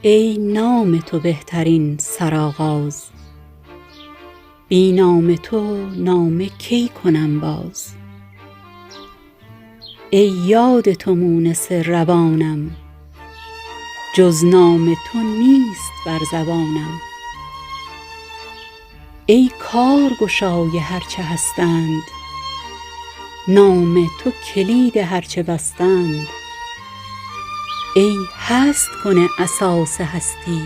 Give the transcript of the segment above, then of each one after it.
ای نام تو بهترین سرآغاز، بی نام تو نامه کی کنم باز. ای یاد تو مونس روانم، جز نام تو نیست بر زبانم. ای کارگشای هرچه هستند، نام تو کلید هرچه بستند. ای هست کن اساس هستی،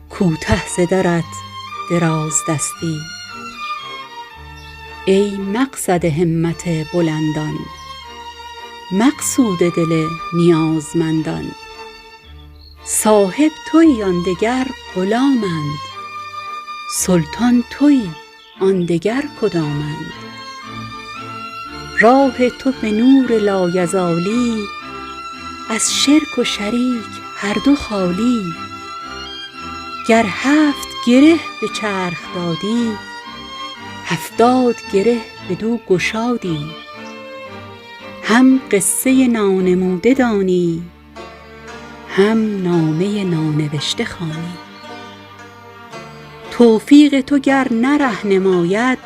کوته ز درت دراز دستی. ای مقصد همت بلندان، مقصود دل نیازمندان. صاحب تویی آن دگر غلامند، سلطان تویی آن دگر کدامند. راه تو به نور لایزالی، از شرک و شریک هر دو خالی. گر 7 گره به چرخ دادی، 70 گره بدو گشادی. هم قصه نانموده دانی، هم نامه نانوشته خوانی. توفیق تو گر نه ره نماید،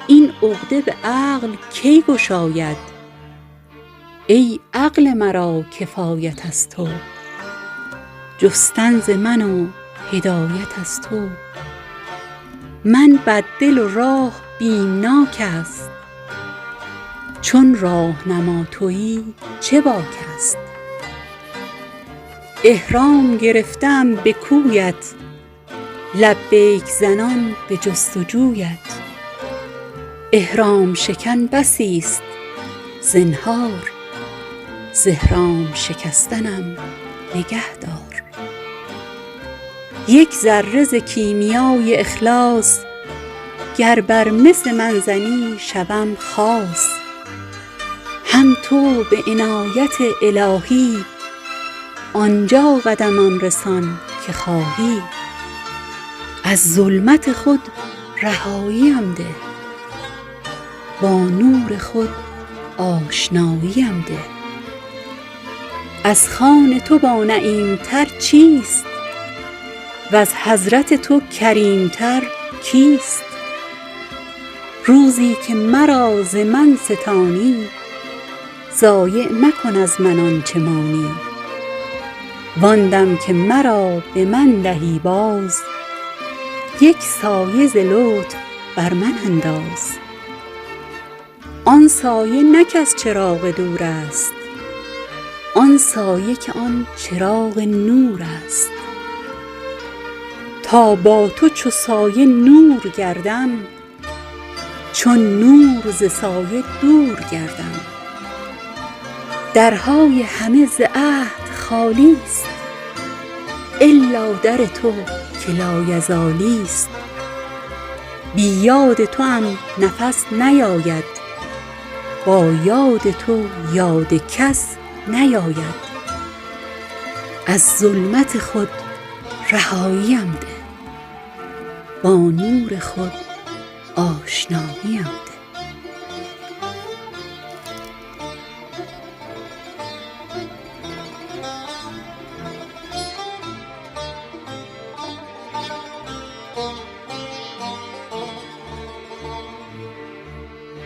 این عقده به عقل کی گشاید. ای عقل مرا کفایت از تو، جستن ز من و هدایت از تو. من بددل و راه بیمناک است، چون راهنما تویی چه باک است. احرام گرفته ام به کویت، لبیک زنان به جستجویت. احرام شکن بسی است زنهار، ز احرام شکستنم نگه دار. یک ذره ز کیمیای اخلاص، گر بر مس من زنی شوم خاص. هم تو به عنایت الهی، آنجا قدمم رسان که خواهی. از ظلمت خود رهاییم ده، با نور خود آشناییم ده. از خوان تو با نعیم تر چیست، وز حضرت تو کریم تر کیست. روزی که مرا ز من ستانی، ضایع مکن از من آنچه مانی. وان دم که مرا به من دهی باز، یک سایه ز لطف بر من انداز. آن سایه نه کز چراغ دور است، آن سایه که آن چراغ نور است. تا با تو چو سایه نور گردم، چون نور ز سایه دور گردم. درهای همه ز عهد خالی است، الا در تو که لایزالی است. بی یاد توام نفس نیاید، با یاد تو یاد کس نیاید. از ظلمت خود رهاییم ده، با نور خود آشناییم ده.